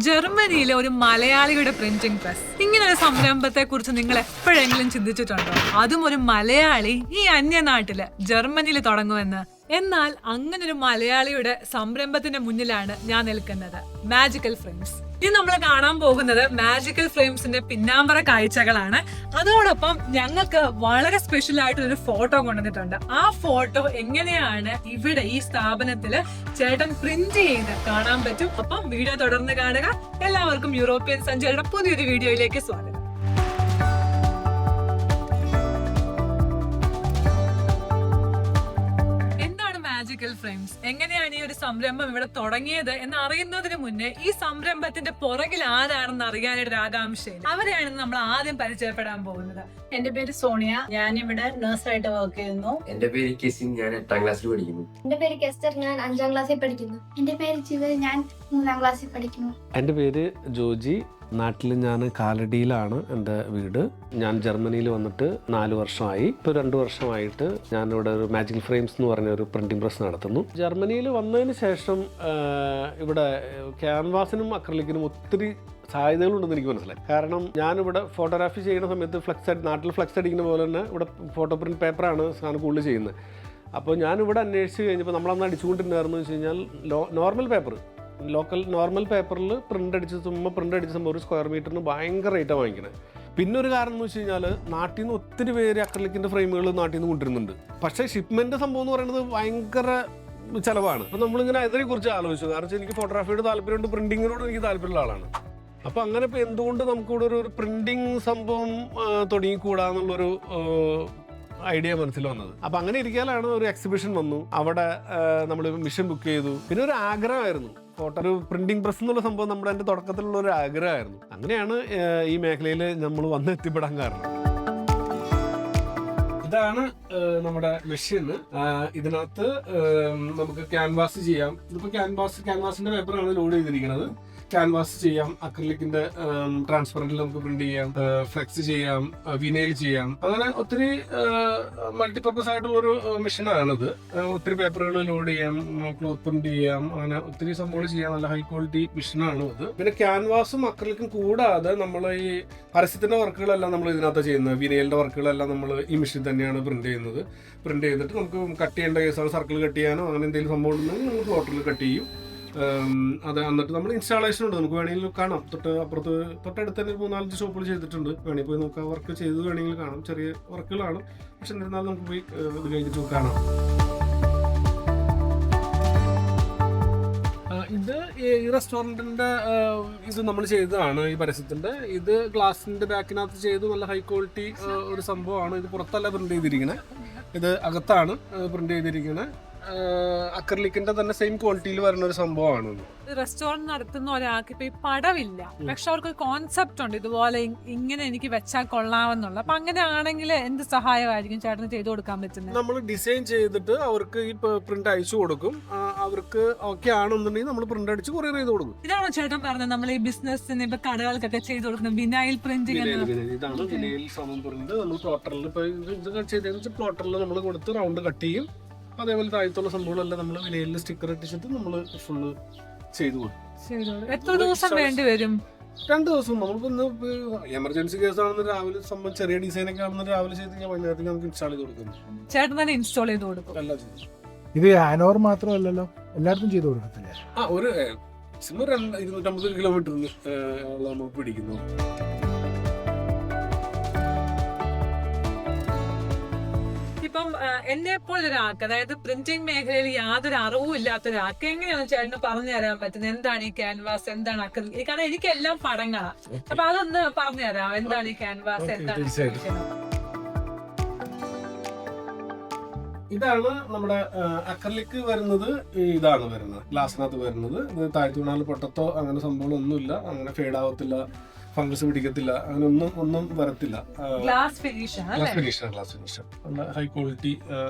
ജർമ്മനിയിലെ ഒരു മലയാളിയുടെ പ്രിന്റിംഗ് പ്രസ്. ഇങ്ങനെ ഒരു സംരംഭത്തെ കുറിച്ച് നിങ്ങൾ എപ്പോഴെങ്കിലും ചിന്തിച്ചിട്ടുണ്ടോ? അതും ഒരു മലയാളി ഈ അന്യനാട്ടില് ജർമ്മനിയിൽ തുടങ്ങുമെന്ന്. എന്നാൽ അങ്ങനെ ഒരു മലയാളിയുടെ സംരംഭത്തിന്റെ മുന്നിലാണ് ഞാൻ നിൽക്കുന്നത്. Magical frames. ഇനി നമ്മൾ കാണാൻ പോകുന്നത് മാജിക്കൽ ഫ്രെയിംസിന്റെ പിന്നാമ്പറ കാഴ്ചകളാണ്. അതോടൊപ്പം ഞങ്ങൾക്ക് വളരെ സ്പെഷ്യൽ ആയിട്ടൊരു ഫോട്ടോ കൊണ്ടുവന്നിട്ടുണ്ട്. ആ ഫോട്ടോ എങ്ങനെയാണ് ഇവിടെ ഈ സ്ഥാപനത്തില് ചേട്ടൻ പ്രിന്റ് ചെയ്ത് കാണാൻ പറ്റും. അപ്പം വീഡിയോ തുടർന്ന് കാണുക. എല്ലാവർക്കും യൂറോപ്യൻ സഞ്ചാരിയുടെ പുതിയൊരു വീഡിയോയിലേക്ക് സ്വാഗതം. മാജിക്കൽ ഫ്രെയിംസ് എങ്ങനെയാണ് ഈ ഒരു സംരംഭം ഇവിടെ തുടങ്ങിയത് എന്ന് അറിയുന്നതിന് മുന്നേ ഈ സംരംഭത്തിന്റെ പുറകിൽ ആരാണെന്ന് അറിയാനായിട്ട് ആകാംക്ഷയിൽ അവരെയാണ് നമ്മൾ ആദ്യം പരിചയപ്പെടാൻ പോകുന്നത്. എന്റെ പേര് സോണിയ, ഞാനിവിടെ നഴ്സായിട്ട് വർക്ക് ചെയ്യുന്നു. എന്റെ പേര് കെസിൻ, ഞാൻ 8ാം ക്ലാസ്സിൽ പഠിക്കുന്നു. എന്റെ പേര് കെസ്റ്റർ, ഞാൻ 5ാം ക്ലാസ്സിൽ പഠിക്കുന്നു. എന്റെ പേര് ചിവ, ഞാൻ 3ാം ക്ലാസ്സിൽ പഠിക്കുന്നു. എൻ്റെ പേര് ജോജി, നാട്ടിൽ ഞാൻ കാലടിയിലാണ് എൻ്റെ വീട്. ഞാൻ ജർമ്മനിയിൽ വന്നിട്ട് 4 വർഷമായി. ഇപ്പോൾ 2 വർഷമായിട്ട് ഞാനിവിടെ ഒരു മാജിക്കൽ ഫ്രെയിംസ് എന്ന് പറഞ്ഞ ഒരു പ്രിന്റിംഗ് പ്രസ് നടത്തുന്നു. ജർമ്മനിയിൽ വന്നതിന് ശേഷം ഇവിടെ ക്യാൻവാസിനും അക്രലിക്കിനും ഒത്തിരി സാധ്യതകളുണ്ടെന്ന് എനിക്ക് മനസ്സിലായി. കാരണം ഞാനിവിടെ ഫോട്ടോഗ്രാഫി ചെയ്യുന്ന സമയത്ത് നാട്ടിൽ ഫ്ലെക്സ് അടിക്കുന്ന പോലെ തന്നെ ഇവിടെ ഫോട്ടോ പ്രിന്റ് പേപ്പറാണ് സാധനം കൂടുതൽ ചെയ്യുന്നത്. അപ്പോൾ ഞാനിവിടെ അന്വേഷിച്ച് കഴിഞ്ഞപ്പോൾ നമ്മളന്ന് അടിച്ചുകൊണ്ടിരുന്നായിരുന്നു വെച്ച് കഴിഞ്ഞാൽ നോർമൽ പേപ്പർ, നോർമൽ പേപ്പറിൽ പ്രിന്റ് അടിച്ച സംഭവം ഒരു സ്ക്വയർ മീറ്ററിന് ഭയങ്കര റേറ്റാണ് വാങ്ങിക്കണത്. പിന്നെ ഒരു കാരണം എന്ന് വെച്ച് കഴിഞ്ഞാൽ നാട്ടിൽ നിന്ന് ഒത്തിരി പേര് അക്രലിക്കിൻ്റെ ഫ്രെയിമുകൾ നാട്ടിൽ നിന്ന് കൊണ്ടുവരുന്നുണ്ട്. പക്ഷേ ഷിപ്മെന്റ് സംഭവം എന്ന് പറയുന്നത് ഭയങ്കര ചിലവാണ്. അപ്പോൾ നമ്മളിങ്ങനെ അതിനെക്കുറിച്ച് ആലോചിച്ചു. കാരണം എനിക്ക് ഫോട്ടോഗ്രാഫിയോട് താല്പര്യമുണ്ട്, പ്രിന്റിങ്ങിനോട് എനിക്ക് താല്പര്യമുള്ള ആളാണ്. അപ്പോൾ അങ്ങനെ ഇപ്പോൾ എന്തുകൊണ്ട് നമുക്കിവിടെ ഒരു പ്രിന്റിങ് സംഭവം തുടങ്ങിക്കൂടാന്നുള്ളൊരു ഐഡിയ മനസ്സിൽ വന്നത്. അപ്പം അങ്ങനെ ഇരിക്കാനാണ് ഒരു എക്സിബിഷൻ വന്നു. അവിടെ നമ്മൾ മിഷൻ ബുക്ക് ചെയ്തു. പിന്നെ ഒരു ആഗ്രഹമായിരുന്നു ഒരു പ്രിന്റിംഗ് പ്രസ് എന്നുള്ള സംഭവം നമ്മുടെ എൻ്റെ തുടക്കത്തിലുള്ള ഒരു ആഗ്രഹമായിരുന്നു. അങ്ങനെയാണ് ഈ മേഖലയിൽ നമ്മൾ വന്ന് എത്തിപ്പെടാൻ കാരണം. ഇതാണ് നമ്മുടെ മെഷീൻ. ഇതിനകത്ത് നമുക്ക് ക്യാൻവാസ് ചെയ്യാം. ഇതിപ്പോൾ ക്യാൻവാസിന്റെ പേപ്പറാണ് ലോഡ് ചെയ്തിരിക്കുന്നത്. ക്യാൻവാസ് ചെയ്യാം, അക്രിലിക്കിന്റെ ട്രാൻസ്പെറന്റിൽ നമുക്ക് പ്രിന്റ് ചെയ്യാം, ഫ്ലെക്സ് ചെയ്യാം, വിനൈൽ ചെയ്യാം. അങ്ങനെ ഒത്തിരി മൾട്ടിപർപ്പസ് ആയിട്ടുള്ള ഒരു മെഷീനാണിത്. ഒത്തിരി പേപ്പറുകൾ ലോഡ് ചെയ്യാം, ക്ലോത്ത് പ്രിന്റ് ചെയ്യാം, അങ്ങനെ ഒത്തിരി സംഭവങ്ങൾ ചെയ്യാം. നല്ല ഹൈ ക്വാളിറ്റി മെഷീനാണ് ഇത്. പിന്നെ ക്യാൻവാസും അക്രിലിക്കും കൂടാതെ നമ്മൾ ഈ പരസ്യത്തിന്റെ വർക്കുകളെല്ലാം നമ്മൾ ഇതിനകത്ത് ചെയ്യുന്നത്. വിനൈലിന്റെ വർക്കുകളെല്ലാം നമ്മൾ ഈ മെഷീൻ തന്നെയാണ് പ്രിന്റ് ചെയ്യുന്നത്. പ്രിന്റ് ചെയ്തിട്ട് നമുക്ക് കട്ട് ചെയ്യേണ്ട കേസാണ്, സർക്കിൾ കട്ട് ചെയ്യാനോ അങ്ങനെ എന്തെങ്കിലും സംഭവം ഉണ്ടെങ്കിൽ നമ്മൾ പ്ലോട്ടിൽ കട്ട് ചെയ്യും. അത് എന്നിട്ട് നമ്മൾ ഇൻസ്റ്റാളേഷൻ ഉണ്ട്, നമുക്ക് വേണമെങ്കിൽ കാണാം. തൊട്ടടുത്ത് തന്നെ 3-4 ഷോപ്പുകൾ ചെയ്തിട്ടുണ്ട്. വേണമെങ്കിൽ പോയി നമുക്ക് ആ വർക്ക് ചെയ്ത് വേണമെങ്കിൽ കാണാം. ചെറിയ വർക്കുകളാണ്, പക്ഷെ എന്നിരുന്നാലും നമുക്ക് പോയി ഇത് കഴിഞ്ഞിട്ട് കാണാം. ഇത് ഈ റെസ്റ്റോറൻറ്റിൻ്റെ ഇത് നമ്മൾ ചെയ്തതാണ്. ഈ പരസ്യത്തിൻ്റെ ഇത് ഗ്ലാസിൻ്റെ ബാക്കിനകത്ത് ചെയ്ത് നല്ല ഹൈ ക്വാളിറ്റി ഒരു സംഭവമാണ്. ഇത് പുറത്തല്ല പ്രിന്റ് ചെയ്തിരിക്കുന്നത്, ഇത് അകത്താണ് പ്രിന്റ് ചെയ്തിരിക്കുന്നത്. അക്രലിക്കിന്റെ തന്നെ സെയിം ക്വാളിറ്റിയിൽ വരുന്ന ഒരു സംഭവമാണ്. റെസ്റ്റോറന്റ് നടത്തുന്ന ഒരാൾക്ക് ഇപ്പൊ ഈ പടവില്ല, പക്ഷെ അവർക്ക് ഒരു കോൺസെപ്റ്റ് ഉണ്ട്, ഇതുപോലെ ഇങ്ങനെ എനിക്ക് വെച്ചാൽ കൊള്ളാമെന്നുള്ള. അപ്പൊ അങ്ങനെ ആണെങ്കിൽ എന്ത് സഹായമായിരിക്കും ചേട്ടന് ചെയ്തു കൊടുക്കാൻ പറ്റുന്നത്? നമ്മൾ ഡിസൈൻ ചെയ്തിട്ട് അവർക്ക് ഈ പ്രിന്റ് അയച്ചു കൊടുക്കും. അവർക്ക് ഓക്കെ ആണെന്നുണ്ടെങ്കിൽ നമ്മൾ പ്രിന്റ് അടിച്ച് കൊറിയർ ചെയ്ത് കൊടുക്കും. ഇതാണോ ചേട്ടൻ പറഞ്ഞത് നമ്മൾ ഈ ബിസിനസ്സിന് ഇപ്പൊ കടകൾക്കൊക്കെ ചെയ്തു കൊടുക്കുന്ന വിനൈൽ പ്രിന്റിംഗ്? ഇതാണ് വിനൈൽ സമം പ്രിന്റ്. നമ്മൾ പ്ലോട്ടറിൽ ഇപ്പൊ ഇത് ചെയ്തതെന്ന് പ്ലോട്ടറിൽ നമ്മൾ കൊടുത്ത് റൗണ്ട് കട്ട് ചെയ്യും. അതേപോലെ താഴത്തുള്ള സംഭവങ്ങളെല്ലാം നമ്മൾ വിനൈലിൽ സ്റ്റിക്കർ ഇട്ടിട്ട് നമ്മൾ ഫുള്ള് ചെയ്തു കൊടുക്കും. എത്ര ദിവസം വേണ്ടി വരും? 2 ദിവസം. നമ്മളിപ്പോ ഇന്ന് എമർജൻസി കേസാണെന്ന് രാവിലെ സംഭവം ചെറിയ ഡിസൈൻ ഒക്കെ ആണെന്ന് രാവിലെ ചെയ്ത് കഴിഞ്ഞാൽ വൈകുന്നേരത്തേക്ക് നമുക്ക് ഇൻസ്റ്റാൾ ചെയ്ത് കൊടുക്കുന്നു. ചേട്ടൻ തന്നെ ഇൻസ്റ്റാൾ ചെയ്ത് കൊടുക്കും? എല്ലാം ചെയ്തു. ഇത് ആനോർ മാത്രമല്ലല്ലോ, എല്ലായിടത്തും ചെയ്ത് കൊടുക്കത്തില്ലേ? ഒരു 250 കിലോമീറ്ററിന് നമ്മൾ പിടിക്കുന്നു. ഇപ്പം എന്നെ പോലെ ഒരാൾക്ക്, അതായത് പ്രിന്റിംഗ് മേഖലയിൽ യാതൊരു അറിവും ഇല്ലാത്ത ഒരാൾക്ക് എങ്ങനെയാണ് ചേട്ടന് പറഞ്ഞു തരാൻ പറ്റുന്നത്? എന്താണ് ഈ ക്യാൻവാസ്, എന്താണ് അക്രിലിക്? കാരണം എനിക്കെല്ലാം പടങ്ങളാണ്. അപ്പൊ അതൊന്ന് പറഞ്ഞു തരാം. എന്താണ് ഈ ക്യാൻവാസ്, എന്താണ്? ഇതാണ് നമ്മുടെ അക്രലിക് വരുന്നത്. ഇതാണ് വരുന്നത് ഗ്ലാസിനകത്ത് വരുന്നത്. ഇത് താഴ്ത്തു വീണാൽ പൊട്ടത്തോ അങ്ങനെ സംഭവങ്ങളൊന്നുമില്ല. അങ്ങനെ ഫേഡ് ആവത്തില്ല, ഫംഗസ് പിടിക്കത്തില്ല, അങ്ങനെ ഒന്നും വരത്തില്ല. ഗ്ലാസ് ഫിനിഷ്, ഹൈ ക്വാളിറ്റി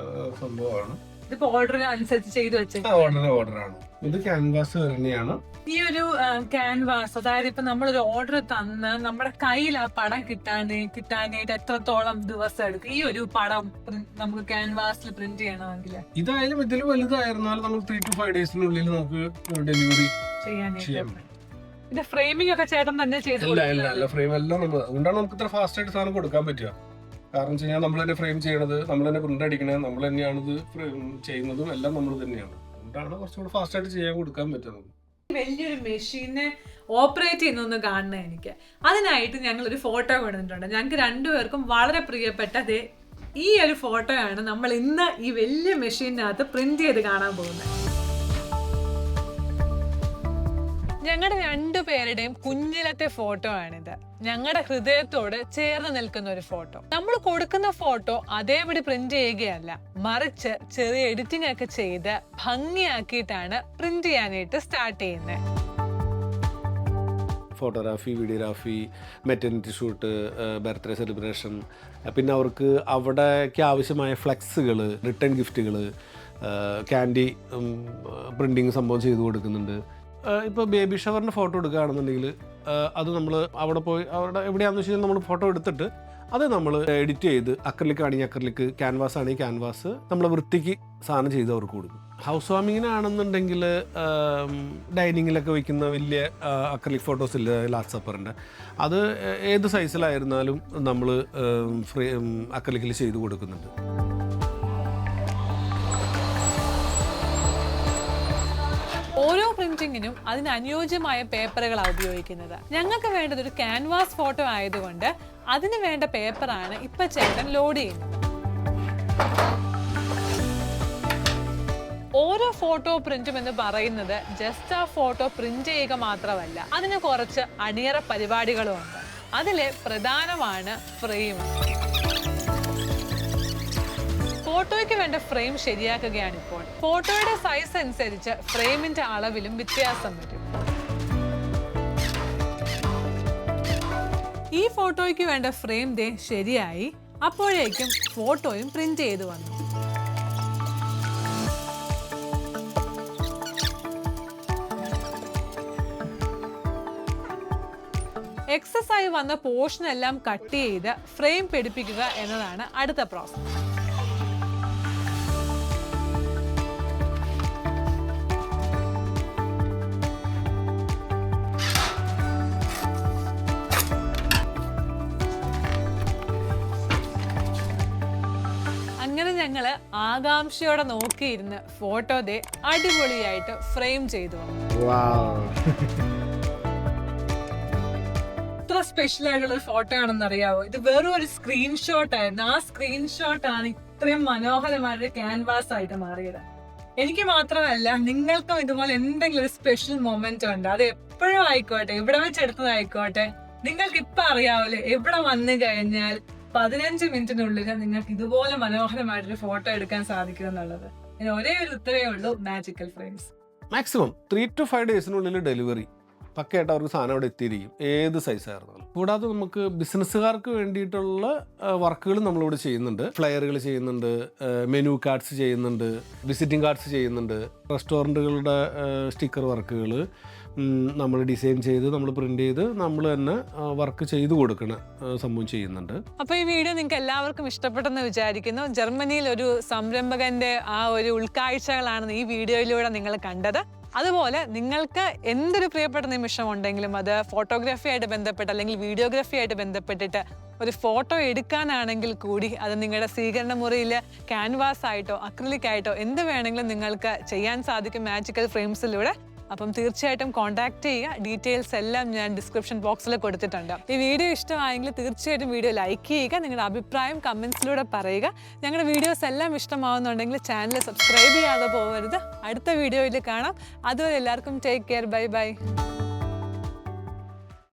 സംഭവമാണ്. ഓർഡർ അനുസരിച്ച് ചെയ്ത് വെച്ചത് ഓർഡറാണ്. ഇത് ക്യാൻവാസ് തന്നെയാണ്. ഈ ഒരു ക്യാൻവാസ്, അതായത് ഇപ്പൊ നമ്മളൊരു ഓർഡർ തന്ന് നമ്മുടെ കയ്യിൽ ആ പടം കിട്ടാനായിട്ട് എത്രത്തോളം ദിവസം എടുക്കും ഈ ഒരു പടം നമുക്ക് ക്യാൻവാസിൽ പ്രിന്റ് ചെയ്യണമെങ്കിൽ? ഇതായാലും ഇതിൽ വലുതായിരുന്നാലും നമ്മൾ 3 to 5 days നമുക്ക് ഡെലിവറി ചെയ്യാനായിട്ട്. ഇത് ഫ്രെയിമിംഗ് ഒക്കെ ചേട്ടൻ തന്നെ ചെയ്തു ഇല്ല ഫ്രെയിം എല്ലാം നമ്മൾ, അതുകൊണ്ടാണ് നമുക്ക് ഇത്ര ഫാസ്റ്റ് ആയിട്ട് സാധനം കൊടുക്കാൻ പറ്റുക. കാരണം വെച്ച് കഴിഞ്ഞാൽ നമ്മൾ തന്നെ ഫ്രെയിം ചെയ്യണത്, നമ്മൾ തന്നെ പ്രിന്റ് അടിക്കണത്, നമ്മൾ തന്നെയാണ് ഇത് ചെയ്യുന്നതും എല്ലാം നമ്മൾ തന്നെയാണ്. അതുകൊണ്ടാണ് കുറച്ചുകൂടി ഫാസ്റ്റ് ആയിട്ട് ചെയ്യാൻ കൊടുക്കാൻ പറ്റുന്നത്. വലിയൊരു മെഷീനെ ഓപ്പറേറ്റ് ചെയ്യുന്നൊന്ന് കാണണം എനിക്ക്. അതിനായിട്ട് ഞങ്ങൾ ഒരു ഫോട്ടോ കൊണ്ടുവന്നിട്ടുണ്ട്. ഞങ്ങൾക്ക് രണ്ടുപേർക്കും വളരെ പ്രിയപ്പെട്ട ഈ ഒരു ഫോട്ടോയാണ് നമ്മൾ ഇന്ന് ഈ വലിയ മെഷീനകത്ത് പ്രിന്റ് ചെയ്ത് കാണാൻ പോകുന്നത്. ഞങ്ങളുടെ രണ്ടുപേരുടെയും കുഞ്ഞിലത്തെ ഫോട്ടോ ആണിത്. ഞങ്ങളുടെ ഹൃദയത്തോട് ചേർന്ന് നിൽക്കുന്ന ഒരു ഫോട്ടോ. നമ്മൾ കൊടുക്കുന്ന ഫോട്ടോ അതേപടി പ്രിന്റ് ചെയ്യുകയല്ല, മറിച്ച് ചെറിയ എഡിറ്റിംഗ് ഒക്കെ ചെയ്ത് ഭംഗിയാക്കിയിട്ടാണ് പ്രിന്റ് ചെയ്യാനായിട്ട് സ്റ്റാർട്ട് ചെയ്യുന്നത്. Photography, videography, maternity shoot, birthday celebration, പിന്നെ അവർക്ക് അവിടേക്ക് ആവശ്യമായ ഫ്ലെക്സുകൾ, റിട്ടേൺ ഗിഫ്റ്റുകൾ, ക്യാൻഡി പ്രിൻറ്റിങ് സംഭവം ചെയ്തു കൊടുക്കുന്നുണ്ട്. ഇപ്പോൾ ബേബി ഷവറിൻ്റെ ഫോട്ടോ എടുക്കുകയാണെന്നുണ്ടെങ്കിൽ അത് നമ്മൾ അവിടെ പോയി അവിടെ എവിടെയാണെന്ന് വെച്ച് കഴിഞ്ഞാൽ നമ്മൾ ഫോട്ടോ എടുത്തിട്ട് അത് നമ്മൾ എഡിറ്റ് ചെയ്ത് അക്രലിക് ആണെങ്കിൽ അക്രലിക്, ക്യാൻവാസ് ആണെങ്കിൽ ക്യാൻവാസ് നമ്മൾ വൃത്തിക്ക് സാധനം ചെയ്ത് അവർക്ക് കൊടുക്കും. ഹൗസ് വാമിങ്ങിനാണെന്നുണ്ടെങ്കിൽ ഡൈനിങ്ങിലൊക്കെ വയ്ക്കുന്ന വലിയ അക്രലിക് ഫോട്ടോസ് ഇല്ല, ലാസ്റ്റ് സപ്പറിൻ്റെ, അത് ഏത് സൈസിലായിരുന്നാലും നമ്മൾ അക്രലിക്കിൽ ചെയ്ത് കൊടുക്കുന്നുണ്ട്. ഓരോ പ്രിന്റിങ്ങിനും അതിന് അനുയോജ്യമായ പേപ്പറുകളാണ് ഉപയോഗിക്കുന്നത്. ഞങ്ങൾക്ക് വേണ്ടത് ഒരു ക്യാൻവാസ് ഫോട്ടോ ആയതുകൊണ്ട് അതിന് വേണ്ട പേപ്പറാണ് ഇപ്പൊ ചേട്ടൻ ലോഡ് ചെയ്യുന്നത്. ഓരോ ഫോട്ടോ പ്രിന്റും എന്ന് പറയുന്നത് ജസ്റ്റ് ആ ഫോട്ടോ പ്രിന്റ് ചെയ്യുക മാത്രമല്ല, അതിന് കുറച്ച് അണിയറ പരിപാടികളും ഉണ്ട്. അതിലെ പ്രധാനമാണ് ഫ്രെയിം. ഫോട്ടോയ്ക്ക് വേണ്ട ഫ്രെയിം ശരിയാക്കുകയാണ് ഇപ്പോൾ. ഫോട്ടോയുടെ സൈസ് അനുസരിച്ച് ഫ്രെയിമിന്റെ അളവിലും വ്യത്യാസം വരും. ഈ ഫോട്ടോയ്ക്ക് വേണ്ട ഫ്രെയിം ശരിയായി. അപ്പോഴേക്കും ഫോട്ടോയും പ്രിന്റ് ചെയ്തു വന്നു. എക്സസ് ആയി വന്ന പോർഷൻ എല്ലാം കട്ട് ചെയ്ത് ഫ്രെയിം പിടിപ്പിക്കുക എന്നതാണ് അടുത്ത പ്രോസസ്. അങ്ങനെ ഞങ്ങള് ആകാംക്ഷയോടെ നോക്കിയിരുന്ന് ഫോട്ടോ അടിപൊളിയായിട്ട് ഫ്രെയിം ചെയ്തു വന്നു. ഇത്ര സ്പെഷ്യൽ ആയിട്ടുള്ള ഒരു ഫോട്ടോ ആണെന്ന് അറിയാവോ? ഇത് വെറും ഒരു സ്ക്രീൻഷോട്ട് ആയിരുന്നു. ആ സ്ക്രീൻഷോട്ട് ആണ് ഇത്രയും മനോഹരമായ ക്യാൻവാസ് ആയിട്ട് മാറിയത്. എനിക്ക് മാത്രമല്ല, നിങ്ങൾക്കും ഇതുപോലെ എന്തെങ്കിലും ഒരു സ്പെഷ്യൽ മൊമെന്റ് ഉണ്ട്, അത് എപ്പോഴും ആയിക്കോട്ടെ, ഇവിടെ വെച്ചെടുത്തതായിക്കോട്ടെ, നിങ്ങൾക്ക് ഇപ്പൊ അറിയാവല്ലേ, എവിടെ വന്നു കഴിഞ്ഞാൽ 15 മിനിറ്റിനുള്ളിൽ നിങ്ങൾക്ക് ഇതുപോലെ മനോഹരമായിട്ടൊരു ഫോട്ടോ എടുക്കാൻ സാധിക്കും എന്നുള്ളത്. ഇതിന് ഒരേ ഒരു ഉത്തരവേ ഉള്ളൂ, മാജിക്കൽ ഫ്രെയിംസ്. മാക്സിമം 3 to 5 ഡേയ്സിനുള്ളിൽ ഡെലിവറി പക്കയായിട്ട് അവർക്ക് സാധനം അവിടെ എത്തിയിരിക്കും, ഏത് സൈസായിരുന്നാലും. കൂടാതെ നമുക്ക് ബിസിനസ്സുകാർക്ക് വേണ്ടിയിട്ടുള്ള വർക്കുകൾ നമ്മളിവിടെ ചെയ്യുന്നുണ്ട്. ഫ്ലയറുകൾ ചെയ്യുന്നുണ്ട്, മെനു കാർഡ്സ് ചെയ്യുന്നുണ്ട്, വിസിറ്റിംഗ് കാർഡ്സ് ചെയ്യുന്നുണ്ട്, റെസ്റ്റോറൻറ്റുകളുടെ സ്റ്റിക്കർ വർക്കുകൾ നമ്മൾ ഡിസൈൻ ചെയ്ത് നമ്മൾ പ്രിന്റ് ചെയ്ത് നമ്മൾ തന്നെ വർക്ക് ചെയ്തു കൊടുക്കണ സംഭവം ചെയ്യുന്നുണ്ട്. അപ്പൊ ഈ വീഡിയോ നിങ്ങൾക്ക് എല്ലാവർക്കും ഇഷ്ടപ്പെട്ടെന്ന് വിചാരിക്കുന്നു. ജർമ്മനിയിൽ ഒരു സംരംഭകന്റെ ആ ഒരു ഉൾക്കാഴ്ചകളാണ് ഈ വീഡിയോയിലൂടെ നിങ്ങൾ കണ്ടത്. അതുപോലെ നിങ്ങൾക്ക് എന്തൊരു പ്രിയപ്പെട്ട നിമിഷം ഉണ്ടെങ്കിലും, അത് ഫോട്ടോഗ്രാഫി ആയിട്ട് ബന്ധപ്പെട്ട് അല്ലെങ്കിൽ വീഡിയോഗ്രാഫി ആയിട്ട് ബന്ധപ്പെട്ടിട്ട് ഒരു ഫോട്ടോ എടുക്കാനാണെങ്കിൽ കൂടി, അത് നിങ്ങളുടെ സ്വീകരണ മുറിയിൽ ക്യാൻവാസ് ആയിട്ടോ അക്രിലിക് ആയിട്ടോ എന്ത് വേണമെങ്കിലും നിങ്ങൾക്ക് ചെയ്യാൻ സാധിക്കും മാജിക്കൽ ഫ്രെയിംസിലൂടെ. അപ്പം തീർച്ചയായിട്ടും കോൺടാക്ട് ചെയ്യുക. ഡീറ്റെയിൽസ് എല്ലാം ഞാൻ ഡിസ്ക്രിപ്ഷൻ ബോക്സിൽ കൊടുത്തിട്ടുണ്ട്. ഈ വീഡിയോ ഇഷ്ടമായെങ്കിൽ തീർച്ചയായിട്ടും വീഡിയോ ലൈക്ക് ചെയ്യുക, നിങ്ങളുടെ അഭിപ്രായം കമൻസിലൂടെ പറയുക. ഞങ്ങളുടെ വീഡിയോസ് എല്ലാം ഇഷ്ടമാവുന്നുണ്ടെങ്കിൽ ചാനൽ സബ്സ്ക്രൈബ് ചെയ്യാതെ പോകരുത്. അടുത്ത വീഡിയോയിൽ കാണാം. അതുവരെ എല്ലാവർക്കും ടേക്ക് കെയർ, ബൈ ബൈ.